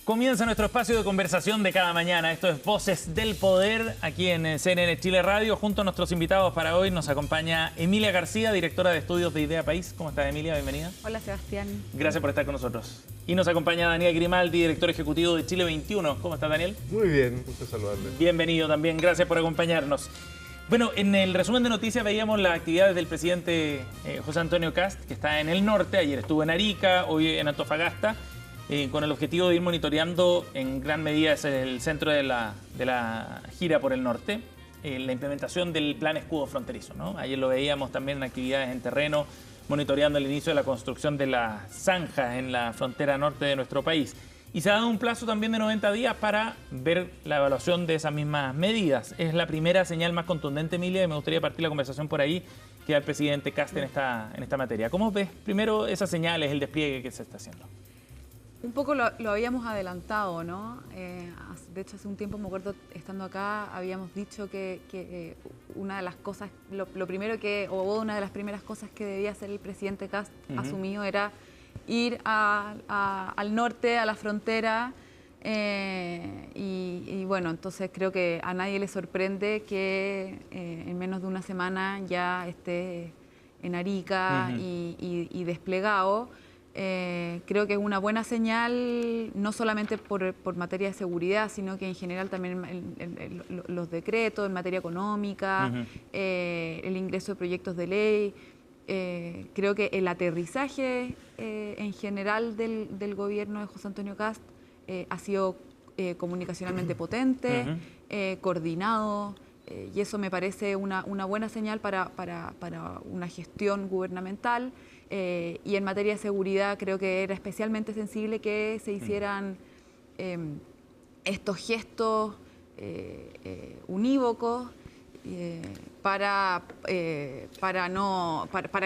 Comienza nuestro espacio de conversación de cada mañana. Esto es Voces del Poder, aquí en CNN Chile Radio. Junto a nuestros invitados para hoy nos acompaña Emilia García, directora de estudios de Idea País. ¿Cómo estás, Emilia? Bienvenida. Hola, Sebastián. Gracias por estar con nosotros. Y nos acompaña Daniel Grimaldi, director ejecutivo de Chile 21. ¿Cómo estás, Daniel? Muy bien, gusto saludarle. Bienvenido también, gracias por acompañarnos. Bueno, en el resumen de noticias veíamos las actividades del presidente José Antonio Kast, que está en el norte. Ayer estuvo en Arica, hoy en Antofagasta, con el objetivo de ir monitoreando en gran medida, es el centro de la gira por el norte, la implementación del plan escudo fronterizo, ¿no? Ayer lo veíamos también en actividades en terreno, monitoreando el inicio de la construcción de las zanjas en la frontera norte de nuestro país. Y se ha dado un plazo también de 90 días para ver la evaluación de esas mismas medidas. Es la primera señal más contundente, Emilia, y me gustaría partir la conversación por ahí, que da el presidente Kast en esta materia. ¿Cómo ves primero esas señales, el despliegue que se está haciendo? Un poco lo habíamos adelantado, ¿no? De hecho, hace un tiempo, me acuerdo, estando acá, habíamos dicho que una de las cosas, lo primero que, o una de las primeras cosas que debía hacer el presidente Kast asumido era ir al norte, a la frontera, y bueno, entonces creo que a nadie le sorprende que en menos de una semana ya esté en Arica y desplegado. Creo que es una buena señal, no solamente por materia de seguridad, sino que en general también los decretos en materia económica, el ingreso de proyectos de ley. Creo que el aterrizaje en general del gobierno de José Antonio Kast ha sido comunicacionalmente potente, coordinado, y eso me parece una buena señal para una gestión gubernamental. Y en materia de seguridad creo que era especialmente sensible que se hicieran estos gestos unívocos para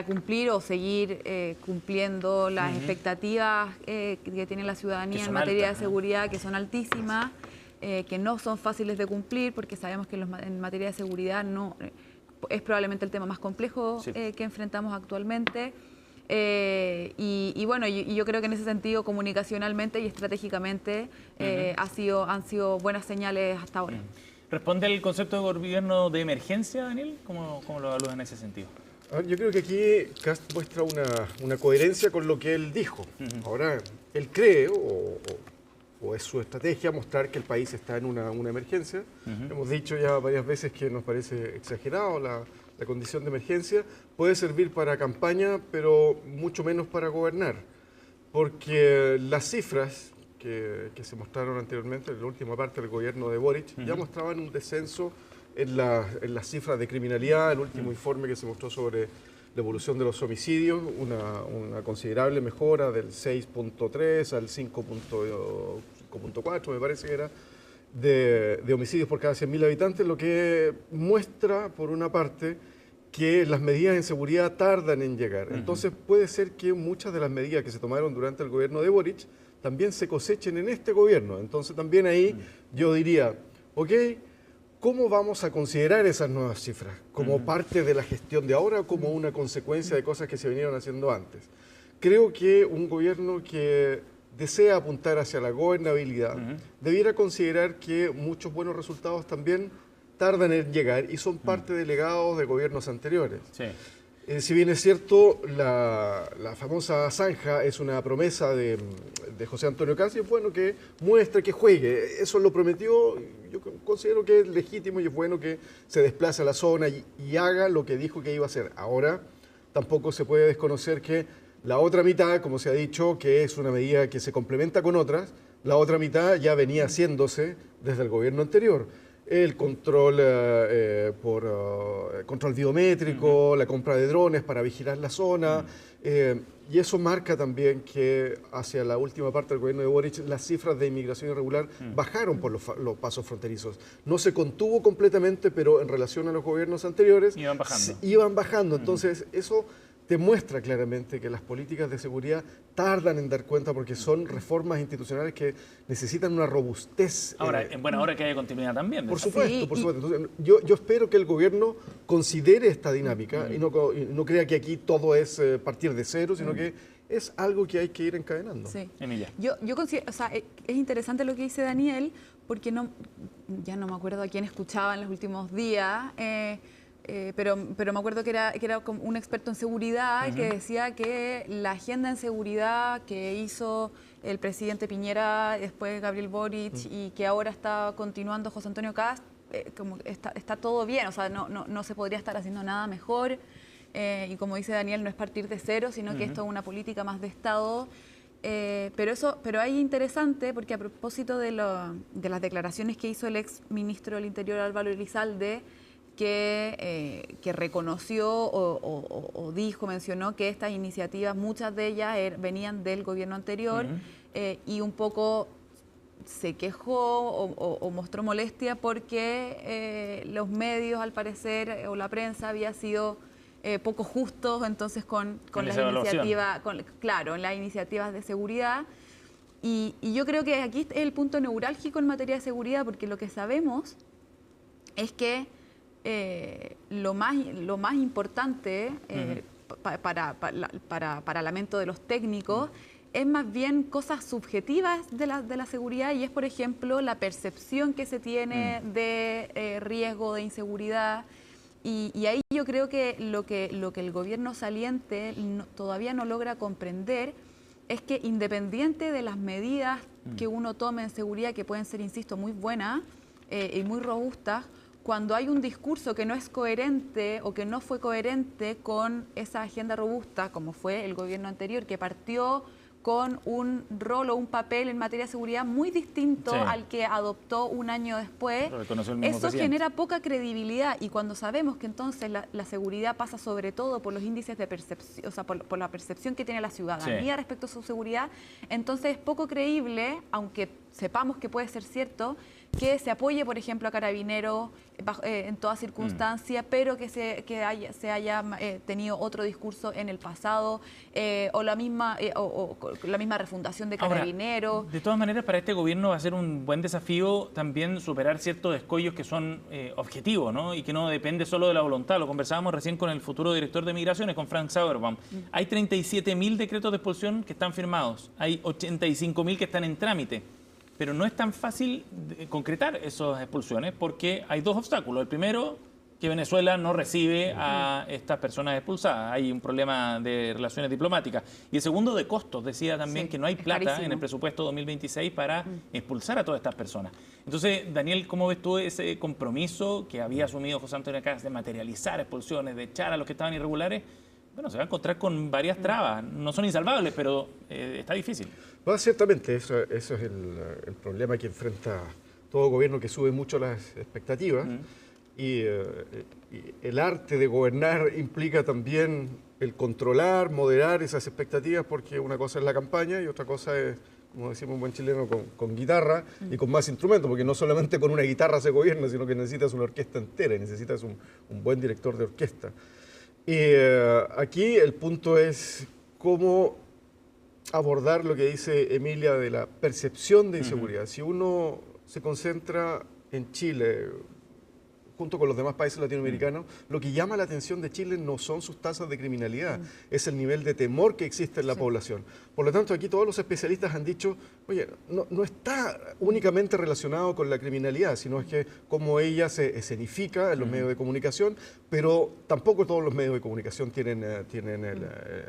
cumplir o seguir cumpliendo las expectativas que tiene la ciudadanía en materia de seguridad, que son altísimas, que no son fáciles de cumplir, porque sabemos que en materia de seguridad no es probablemente el tema más complejo que enfrentamos actualmente. Y bueno, yo creo que en ese sentido, comunicacionalmente y estratégicamente, han sido buenas señales hasta ahora. ¿Responde al concepto de gobierno de emergencia, Daniel? ¿Cómo lo evalúas en ese sentido? Yo creo que aquí Kast muestra una coherencia con lo que él dijo. Ahora, él cree, o es su estrategia, mostrar que el país está en una emergencia. Hemos dicho ya varias veces que nos parece exagerado la condición de emergencia. Puede servir para campaña, pero mucho menos para gobernar. Porque las cifras que se mostraron anteriormente, en la última parte del gobierno de Boric, ya mostraban un descenso en las cifras de criminalidad. El último informe que se mostró sobre la evolución de los homicidios, una considerable mejora del 6.3 al 5.4, me parece que era, de homicidios por cada 100.000 habitantes, lo que muestra, por una parte, que las medidas en seguridad tardan en llegar. Entonces puede ser que muchas de las medidas que se tomaron durante el gobierno de Boric también se cosechen en este gobierno. Entonces también ahí yo diría, ok, ¿cómo vamos a considerar esas nuevas cifras? ¿Como parte de la gestión de ahora o como una consecuencia de cosas que se vinieron haciendo antes? Creo que un gobierno que desea apuntar hacia la gobernabilidad debiera considerar que muchos buenos resultados también tardan en llegar y son parte de legados de gobiernos anteriores. Sí. Si bien es cierto, la famosa zanja es una promesa de José Antonio Kast, y es bueno que muestre, que juegue. Eso lo prometió, yo considero que es legítimo y es bueno que se desplace a la zona y haga lo que dijo que iba a hacer. Ahora, tampoco se puede desconocer que la otra mitad, como se ha dicho, que es una medida que se complementa con otras, la otra mitad ya venía haciéndose desde el gobierno anterior. El control control biométrico, la compra de drones para vigilar la zona, y eso marca también que hacia la última parte del gobierno de Boric las cifras de inmigración irregular bajaron por los pasos fronterizos. No se contuvo completamente, pero en relación a los gobiernos anteriores iban bajando. Entonces eso demuestra claramente que las políticas de seguridad tardan en dar cuenta porque son reformas institucionales que necesitan una robustez. Ahora, en buena hora que haya continuidad también. Por supuesto, sí, por supuesto. Entonces, yo espero que el gobierno considere esta dinámica y no crea que aquí todo es partir de cero, sino que es algo que hay que ir encadenando. Sí. Emilia. Yo considero, o sea, es interesante lo que dice Daniel, porque ya no me acuerdo a quién escuchaba en los últimos días, pero me acuerdo que era como un experto en seguridad que decía que la agenda en seguridad que hizo el presidente Piñera, después Gabriel Boric y que ahora está continuando José Antonio Kast, como está todo bien, o sea, no se podría estar haciendo nada mejor. Y como dice Daniel, no es partir de cero, sino que esto es una política más de Estado. Pero ahí interesante, porque a propósito de las declaraciones que hizo el ex ministro del Interior, Álvaro Elizalde, que reconoció o mencionó que estas iniciativas, muchas de ellas venían del gobierno anterior, y un poco se quejó o mostró molestia porque los medios, al parecer, o la prensa había sido poco justos entonces con las iniciativas, claro, en las iniciativas de seguridad. Y yo creo que aquí es el punto neurálgico en materia de seguridad, porque lo que sabemos es que lo más importante para lamento de los técnicos es más bien cosas subjetivas de la seguridad, y es, por ejemplo, la percepción que se tiene de riesgo, de inseguridad. Y ahí yo creo que lo que el gobierno saliente todavía no logra comprender es que, independiente de las medidas que uno tome en seguridad, que pueden ser, insisto, muy buenas y muy robustas, cuando hay un discurso que no es coherente o que no fue coherente con esa agenda robusta, como fue el gobierno anterior, que partió con un rol o un papel en materia de seguridad muy distinto al que adoptó un año después, eso genera poca credibilidad. Y cuando sabemos que entonces la seguridad pasa sobre todo por los índices de percepción, o sea, por la percepción que tiene la ciudadanía respecto a su seguridad, entonces es poco creíble, aunque sepamos que puede ser cierto, que se apoye, por ejemplo, a Carabineros en toda circunstancia, pero que se haya tenido otro discurso en el pasado, o la misma refundación de Carabineros. Ahora, de todas maneras, para este gobierno va a ser un buen desafío también superar ciertos escollos que son objetivos, ¿no? Y que no depende solo de la voluntad. Lo conversábamos recién con el futuro director de Migraciones, con Frank Sauerbaum. Hay 37.000 decretos de expulsión que están firmados, hay 85.000 que están en trámite. Pero no es tan fácil concretar esas expulsiones porque hay dos obstáculos. El primero, que Venezuela no recibe a estas personas expulsadas. Hay un problema de relaciones diplomáticas. Y el segundo, de costos. Decía también que no hay plata carísimo en el presupuesto 2026 para expulsar a todas estas personas. Entonces, Daniel, ¿cómo ves tú ese compromiso que había asumido José Antonio Kast de materializar expulsiones, de echar a los que estaban irregulares? Bueno, se va a encontrar con varias trabas. No son insalvables, pero está difícil. Ciertamente, eso es el problema que enfrenta todo gobierno, que sube mucho las expectativas. Y el arte de gobernar implica también el controlar, moderar esas expectativas, porque una cosa es la campaña y otra cosa es, como decimos un buen chileno, con guitarra y con más instrumentos, porque no solamente con una guitarra se gobierna, sino que necesitas una orquesta entera y necesitas un buen director de orquesta. Y aquí el punto es cómo abordar lo que dice Emilia de la percepción de inseguridad. Si uno se concentra en Chile, junto con los demás países latinoamericanos, lo que llama la atención de Chile no son sus tasas de criminalidad, es el nivel de temor que existe en la población. Por lo tanto, aquí todos los especialistas han dicho, oye, no está únicamente relacionado con la criminalidad, sino es que cómo ella se escenifica en los medios de comunicación, pero tampoco todos los medios de comunicación tienen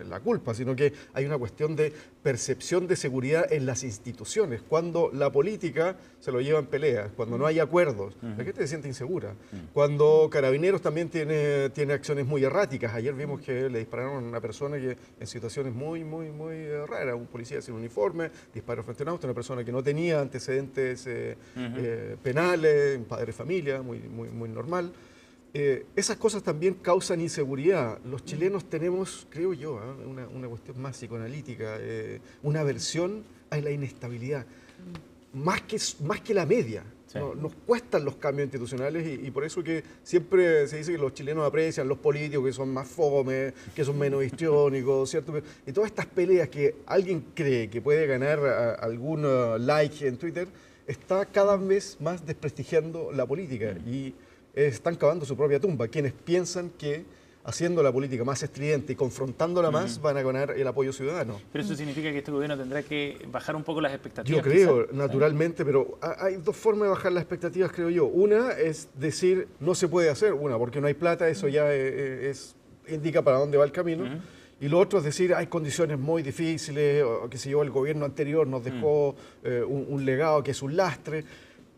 la culpa, sino que hay una cuestión de percepción de seguridad en las instituciones. Cuando la política se lo lleva en peleas, cuando no hay acuerdos, la gente se siente insegura. Cuando Carabineros también tiene acciones muy erráticas. Ayer vimos que le dispararon a una persona que en situaciones muy raras, un policía sin uniforme, disparó frente a un auto, una persona que no tenía antecedentes penales, un padre de familia, muy normal. Esas cosas también causan inseguridad. Los chilenos tenemos, creo yo, una cuestión más psicoanalítica, una aversión a la inestabilidad, más que la media. Sí. Nos cuestan los cambios institucionales y por eso que siempre se dice que los chilenos aprecian los políticos que son más fome, que son menos histriónicos, ¿cierto? Y todas estas peleas que alguien cree que puede ganar algún like en Twitter, está cada vez más desprestigiando la política y están cavando su propia tumba. Quienes piensan que haciendo la política más estridente y confrontándola más, van a ganar el apoyo ciudadano. Pero eso significa que este gobierno tendrá que bajar un poco las expectativas. Yo creo, quizás, naturalmente, pero hay dos formas de bajar las expectativas, creo yo. Una es decir, no se puede hacer, porque no hay plata, eso ya indica para dónde va el camino. Y lo otro es decir, hay condiciones muy difíciles, o qué sé yo, el gobierno anterior nos dejó un legado que es un lastre.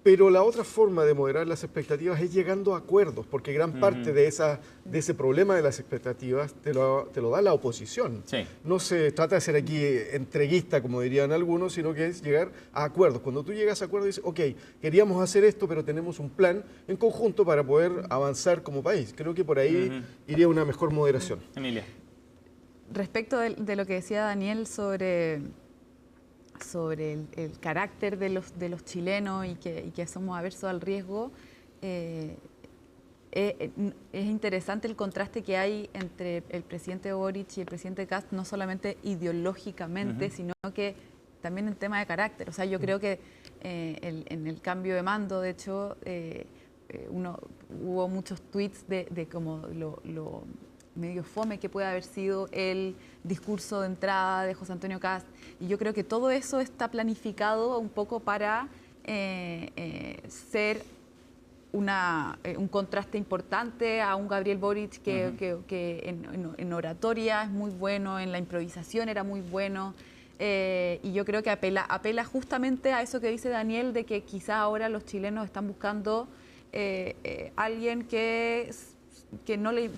Pero la otra forma de moderar las expectativas es llegando a acuerdos, porque gran parte de ese problema de las expectativas te lo da la oposición. Sí. No se trata de ser aquí entreguista, como dirían algunos, sino que es llegar a acuerdos. Cuando tú llegas a acuerdos, dices, ok, queríamos hacer esto, pero tenemos un plan en conjunto para poder avanzar como país. Creo que por ahí iría una mejor moderación. Emilia. Respecto de lo que decía Daniel sobre el carácter de los chilenos y que somos aversos al riesgo, es interesante el contraste que hay entre el presidente Boric y el presidente Kast, no solamente ideológicamente, sino que también en tema de carácter. O sea, yo creo que en el cambio de mando, de hecho, hubo muchos tweets de como lo medio fome que puede haber sido el discurso de entrada de José Antonio Kast. Y yo creo que todo eso está planificado un poco para ser un contraste importante a un Gabriel Boric que en oratoria es muy bueno, en la improvisación era muy bueno. Y yo creo que apela justamente a eso que dice Daniel, de que quizá ahora los chilenos están buscando alguien que no le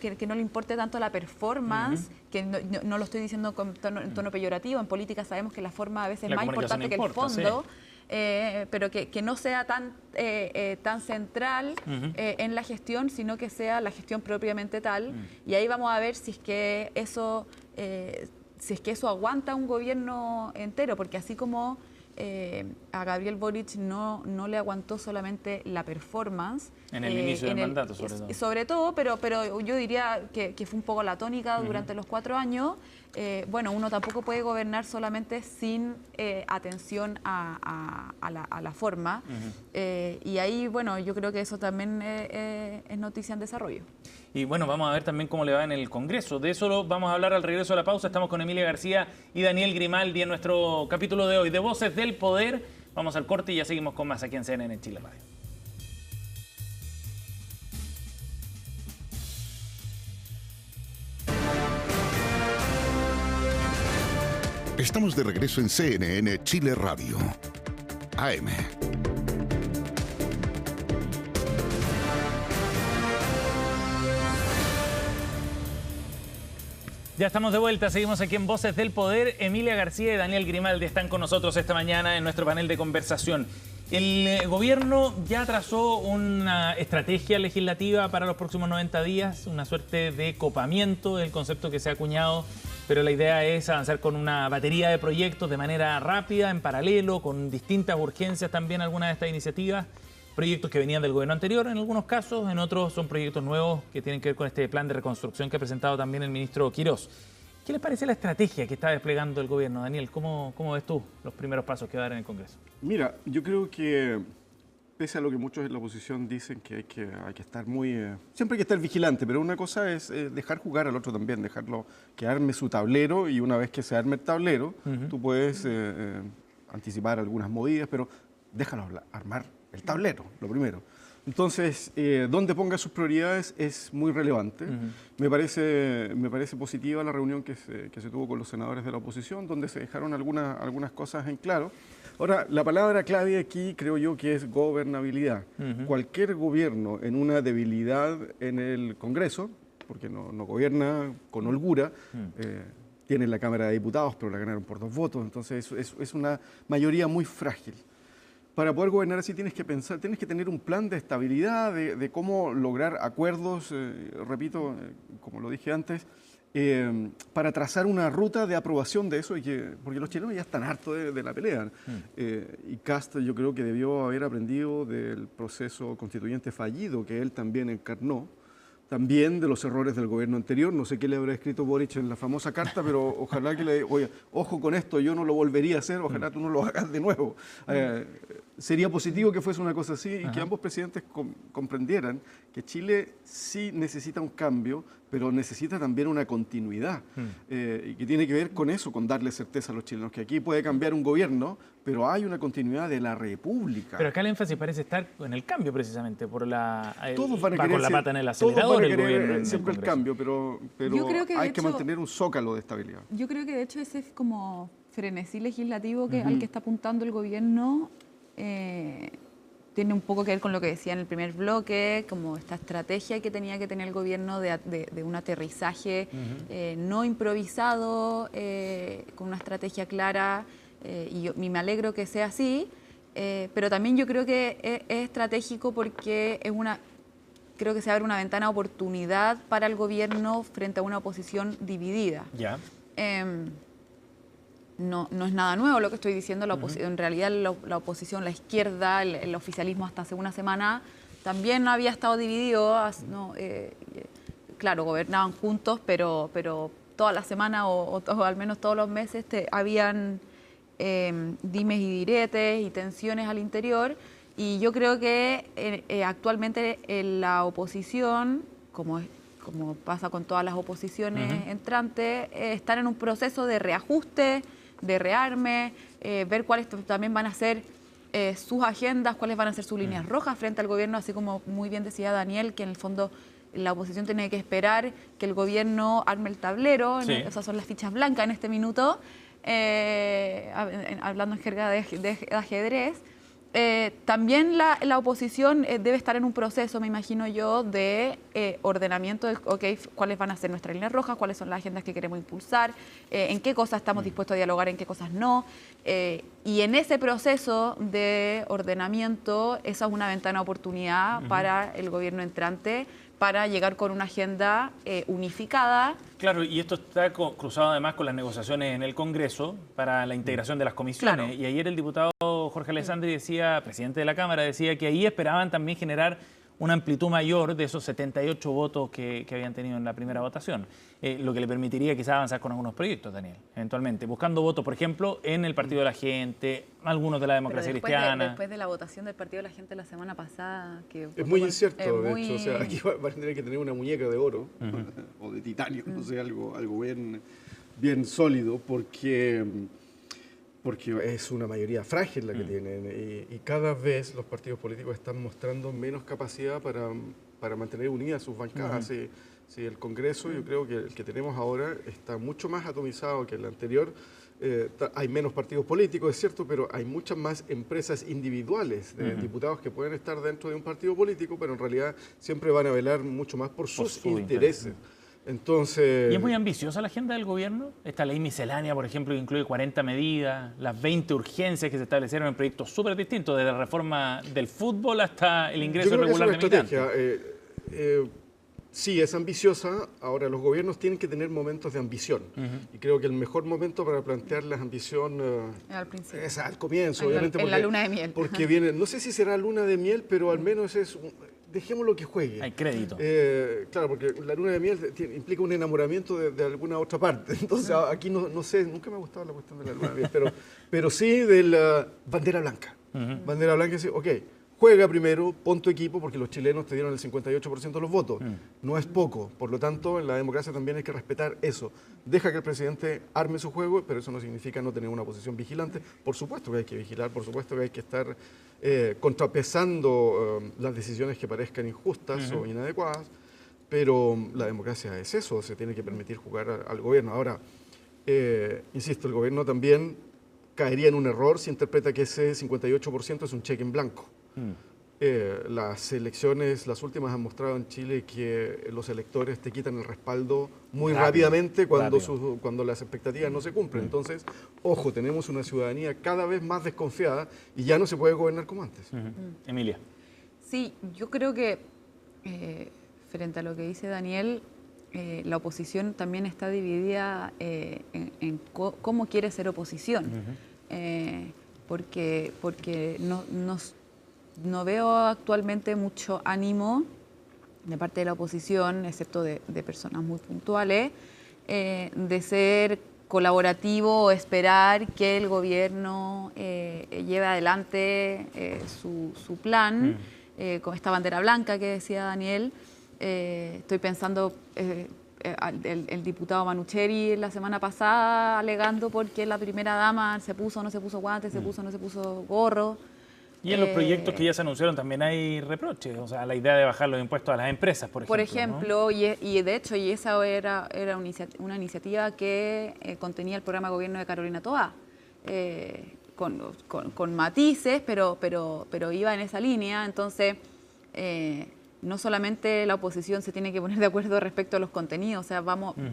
importe tanto la performance, que no lo estoy diciendo en tono peyorativo. En política sabemos que la forma a veces es más importante que el fondo, pero que no sea tan central en la gestión, sino que sea la gestión propiamente tal. Y ahí vamos a ver si es que eso aguanta un gobierno entero, porque así como a Gabriel Boric no le aguantó solamente la performance. En el inicio del mandato, sobre todo. Pero yo diría que fue un poco la tónica durante los 4 años. Bueno, uno tampoco puede gobernar solamente sin atención a la forma. Y ahí, bueno, yo creo que eso también es noticia en desarrollo. Y bueno, vamos a ver también cómo le va en el Congreso. De eso vamos a hablar al regreso de la pausa. Estamos con Emilia García y Daniel Grimaldi en nuestro capítulo de hoy de Voces del Poder. Vamos al corte y ya seguimos con más aquí en CNN Chile Radio. Estamos de regreso en CNN Chile Radio. AM. Ya estamos de vuelta, seguimos aquí en Voces del Poder. Emilia García y Daniel Grimaldi están con nosotros esta mañana en nuestro panel de conversación. El gobierno ya trazó una estrategia legislativa para los próximos 90 días, una suerte de copamiento del concepto que se ha acuñado, pero la idea es avanzar con una batería de proyectos de manera rápida, en paralelo, con distintas urgencias también algunas de estas iniciativas. Proyectos que venían del gobierno anterior en algunos casos, en otros son proyectos nuevos que tienen que ver con este plan de reconstrucción que ha presentado también el ministro Quirós. ¿Qué les parece la estrategia que está desplegando el gobierno, Daniel? ¿Cómo ves tú los primeros pasos que va a dar en el Congreso? Mira, yo creo que pese a lo que muchos en la oposición dicen que hay que estar muy... siempre hay que estar vigilante, pero una cosa es dejar jugar al otro también, dejarlo que arme su tablero, y una vez que se arme el tablero, tú puedes anticipar algunas movidas, pero déjalo armar el tablero, lo primero. Entonces, dónde ponga sus prioridades es muy relevante. Me parece positiva la reunión que se tuvo con los senadores de la oposición, donde se dejaron algunas cosas en claro. Ahora, la palabra clave aquí creo yo que es gobernabilidad. Cualquier gobierno en una debilidad en el Congreso, porque no gobierna con holgura, tienen la Cámara de Diputados, pero la ganaron por 2 votos, entonces es una mayoría muy frágil. Para poder gobernar así tienes que pensar, tienes que tener un plan de estabilidad, de cómo lograr acuerdos, repito, como lo dije antes, para trazar una ruta de aprobación de eso, porque los chilenos ya están hartos de la pelea. Y Kast yo creo que debió haber aprendido del proceso constituyente fallido que él también encarnó, también de los errores del gobierno anterior. No sé qué le habrá escrito Boric en la famosa carta, pero ojalá que le diga, oye, ojo con esto, yo no lo volvería a hacer, ojalá tú no lo hagas de nuevo. sería positivo que fuese una cosa así y que ambos presidentes comprendieran que Chile sí necesita un cambio, pero necesita también una continuidad. Y que tiene que ver con eso, con darle certeza a los chilenos, que aquí puede cambiar un gobierno, pero hay una continuidad de la República. Pero acá el énfasis parece estar en el cambio precisamente, por todos van a va querer con la pata en el acelerador el gobierno. Siempre el cambio, pero hay que mantener un zócalo de estabilidad. Yo creo que de hecho ese es como frenesí legislativo al que está apuntando el gobierno. Tiene un poco que ver con lo que decía en el primer bloque, como esta estrategia que tenía que tener el gobierno de un aterrizaje no improvisado, con una estrategia clara, y me alegro que sea así, pero también yo creo que es estratégico porque creo que se abre una ventana de oportunidad para el gobierno frente a una oposición dividida. Ya. No es nada nuevo lo que estoy diciendo. En realidad la oposición, la izquierda, el oficialismo hasta hace una semana también había estado dividido. Claro, gobernaban juntos, pero toda la semana o al menos todos los meses habían dimes y diretes y tensiones al interior. Y yo creo que actualmente la oposición, como pasa con todas las oposiciones entrantes, están en un proceso de reajuste, de rearme, ver cuáles también van a ser sus agendas, cuáles van a ser sus líneas rojas frente al gobierno, así como muy bien decía Daniel, que en el fondo la oposición tiene que esperar que el gobierno arme el tablero, esas son las fichas blancas en este minuto, hablando en jerga de ajedrez. También la oposición debe estar en un proceso, me imagino yo, de ordenamiento de cuáles van a ser nuestras líneas rojas, cuáles son las agendas que queremos impulsar, en qué cosas estamos dispuestos a dialogar, en qué cosas no. Y en ese proceso de ordenamiento, esa es una ventana de oportunidad para el gobierno entrante, para llegar con una agenda unificada. Claro, y esto está cruzado además con las negociaciones en el Congreso para la integración de las comisiones. Claro. Y ayer el diputado Jorge Alessandri decía, presidente de la Cámara, decía que ahí esperaban también generar una amplitud mayor de esos 78 votos que habían tenido en la primera votación, lo que le permitiría quizás avanzar con algunos proyectos, Daniel, eventualmente, buscando votos, por ejemplo, en el Partido de la Gente, algunos de la Democracia Cristiana. Después de la votación del Partido de la Gente la semana pasada... Es muy incierto, de hecho, o sea, aquí va a tener que tener una muñeca de oro o de titanio, no sé, algo bien sólido, porque es una mayoría frágil la que tienen y cada vez los partidos políticos están mostrando menos capacidad para mantener unidas sus bancadas. Sí, el Congreso, yo creo que el que tenemos ahora está mucho más atomizado que el anterior. Hay menos partidos políticos, es cierto, pero hay muchas más empresas individuales de diputados que pueden estar dentro de un partido político, pero en realidad siempre van a velar mucho más por sus intereses. Entonces... ¿Y es muy ambiciosa la agenda del gobierno? Esta ley miscelánea, por ejemplo, que incluye 40 medidas, las 20 urgencias que se establecieron en proyectos súper distintos, desde la reforma del fútbol hasta el ingreso regular de migrantes. Sí, es ambiciosa. Ahora, los gobiernos tienen que tener momentos de ambición. Y creo que el mejor momento para plantear la ambición es al comienzo, obviamente. En la luna de miel. Porque viene, no sé si será luna de miel, pero al menos dejémoslo que juegue. Hay crédito. Claro, porque la luna de miel implica un enamoramiento de alguna otra parte. Entonces, aquí no sé, nunca me ha gustado la cuestión de la luna de miel, pero sí de la bandera blanca. Bandera blanca, sí, ok. Juega primero, pon tu equipo, porque los chilenos te dieron el 58% de los votos. No es poco. Por lo tanto, en la democracia también hay que respetar eso. Deja que el presidente arme su juego, pero eso no significa no tener una posición vigilante. Por supuesto que hay que vigilar, por supuesto que hay que estar contrapesando las decisiones que parezcan injustas o inadecuadas, pero la democracia es eso, se tiene que permitir jugar al gobierno. Ahora, insisto, el gobierno también caería en un error si interpreta que ese 58% es un cheque en blanco. Las elecciones, las últimas, han mostrado en Chile que los electores te quitan el respaldo muy rápidamente cuando las expectativas no se cumplen. Entonces, ojo, tenemos una ciudadanía cada vez más desconfiada y ya no se puede gobernar como antes. Emilia. Sí, yo creo que frente a lo que dice Daniel, la oposición también está dividida en cómo quiere ser oposición. Porque no veo actualmente mucho ánimo de parte de la oposición, excepto de personas muy puntuales, de ser colaborativo o esperar que el gobierno lleve adelante su plan con esta bandera blanca que decía Daniel. Estoy pensando el diputado Manucheri la semana pasada alegando porque la primera dama se puso o no se puso guantes, se puso o no se puso gorro. Y en los proyectos que ya se anunciaron también hay reproches, o sea, la idea de bajar los impuestos a las empresas, por ejemplo. Por ejemplo, ¿no? y de hecho, y esa era una iniciativa que contenía el programa de gobierno de Carolina Toá, con matices, pero iba en esa línea. Entonces, no solamente la oposición se tiene que poner de acuerdo respecto a los contenidos, o sea,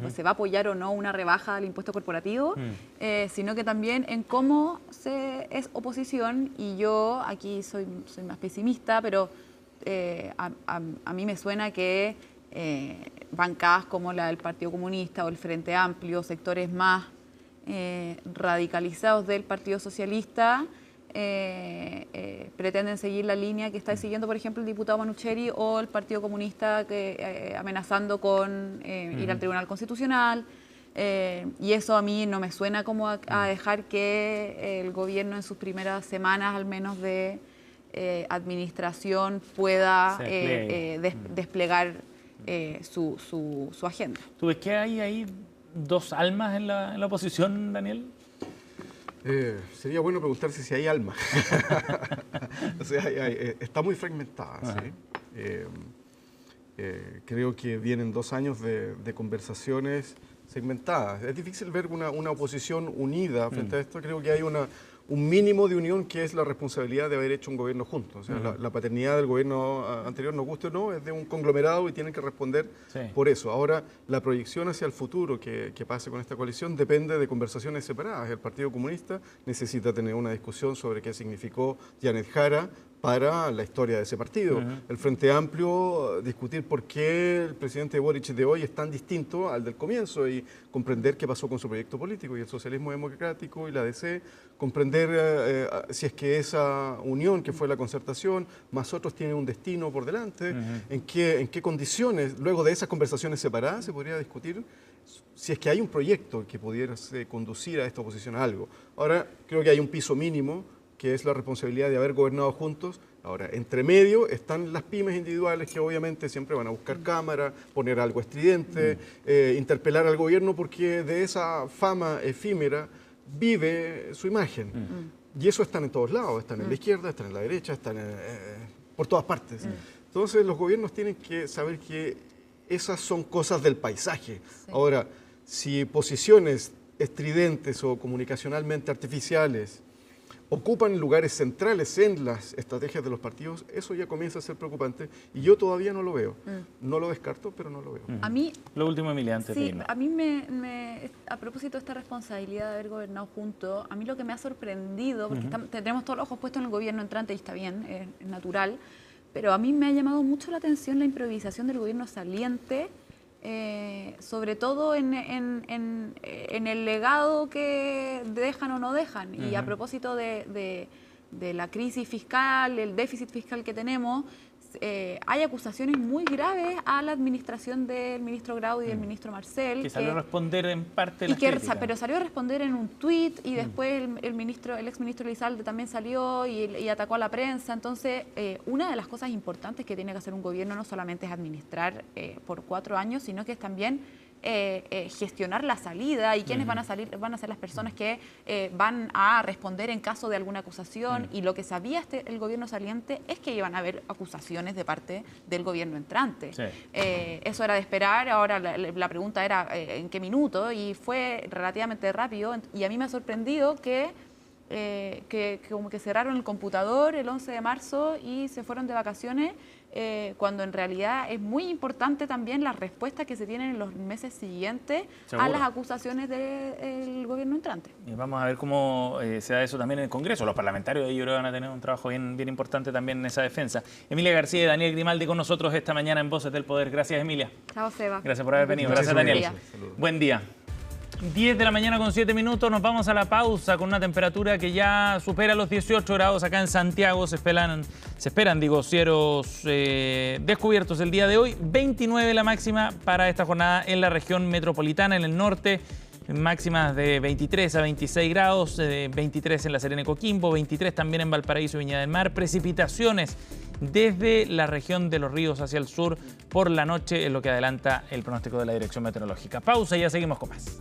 se va a apoyar o no una rebaja del impuesto corporativo, sino que también en cómo se es oposición, y yo aquí soy más pesimista, pero a mí me suena que bancadas como la del Partido Comunista o el Frente Amplio, sectores más radicalizados del Partido Socialista, pretenden seguir la línea que está siguiendo, por ejemplo, el diputado Manucheri o el Partido Comunista, que amenazando con ir al Tribunal Constitucional. Y eso a mí no me suena como a dejar que el gobierno en sus primeras semanas, al menos de administración, pueda desplegar su agenda. ¿Tú ves que hay ahí dos almas en la oposición, Daniel? Sería bueno preguntarse si hay alma. O sea, está muy fragmentada. ¿Sí? Creo que vienen 2 años de conversaciones segmentadas. Es difícil ver una oposición unida frente a esto. Creo que hay un mínimo de unión que es la responsabilidad de haber hecho un gobierno juntos. O sea, la paternidad del gobierno anterior, nos guste o no, es de un conglomerado y tienen que responder por eso. Ahora, la proyección hacia el futuro que pase con esta coalición depende de conversaciones separadas. El Partido Comunista necesita tener una discusión sobre qué significó Janet Jara para la historia de ese partido. El Frente Amplio, discutir por qué el presidente Boric de hoy es tan distinto al del comienzo y comprender qué pasó con su proyecto político, y el socialismo democrático y la DC, comprender si es que esa unión que fue la concertación, más otros, tienen un destino por delante, en qué condiciones, luego de esas conversaciones separadas, se podría discutir si es que hay un proyecto que pudiera conducir a esta oposición a algo. Ahora, creo que hay un piso mínimo, que es la responsabilidad de haber gobernado juntos. Ahora, entre medio están las pymes individuales que obviamente siempre van a buscar cámara, poner algo estridente, interpelar al gobierno, porque de esa fama efímera vive su imagen. Y eso están en todos lados, están en la izquierda, están en la derecha, están por todas partes. Entonces los gobiernos tienen que saber que esas son cosas del paisaje. Ahora, si posiciones estridentes o comunicacionalmente artificiales ocupan lugares centrales en las estrategias de los partidos, eso ya comienza a ser preocupante, y yo todavía no lo veo. No lo descarto, pero no lo veo. A mí, lo último, Emilia, antes de irnos. A mí a propósito de esta responsabilidad de haber gobernado juntos, a mí lo que me ha sorprendido, porque tenemos todos los ojos puestos en el gobierno entrante y está bien, es natural, pero a mí me ha llamado mucho la atención la improvisación del gobierno saliente, sobre todo en el legado que dejan o no dejan. Y a propósito de la crisis fiscal, el déficit fiscal que tenemos, hay acusaciones muy graves a la administración del ministro Grau y del ministro Marcel. Que salió a responder en parte de las críticas. Pero salió a responder en un tuit, y después el exministro Elizalde también salió y atacó a la prensa. Entonces, una de las cosas importantes que tiene que hacer un gobierno no solamente es administrar por 4 años, sino que es también gestionar la salida y quiénes van a ser las personas que van a responder en caso de alguna acusación. Y lo que sabía el gobierno saliente es que iban a haber acusaciones de parte del gobierno entrante. Eso era de esperar. Ahora la pregunta era en qué minuto, y fue relativamente rápido, y a mí me ha sorprendido que como que cerraron el computador el 11 de marzo y se fueron de vacaciones, cuando en realidad es muy importante también la respuesta que se tienen en los meses siguientes a las acusaciones del gobierno entrante. Y vamos a ver cómo se da eso también en el Congreso. Los parlamentarios de yo creo van a tener un trabajo bien importante también en esa defensa. Emilia García y Daniel Grimaldi con nosotros esta mañana en Voces del Poder. Gracias, Emilia. Chao, Seba. Gracias por haber venido. Gracias, Daniel. Buen día. 10 de la mañana con 7 minutos, nos vamos a la pausa con una temperatura que ya supera los 18 grados acá en Santiago. Se esperan cielos descubiertos el día de hoy. 29 la máxima para esta jornada en la región metropolitana, en el norte. máximas de 23 a 26 grados, 23 en La Serena y Coquimbo, 23 también en Valparaíso y Viña del Mar. Precipitaciones desde la región de los ríos hacia el sur por la noche, es lo que adelanta el pronóstico de la Dirección Meteorológica. Pausa y ya seguimos con más.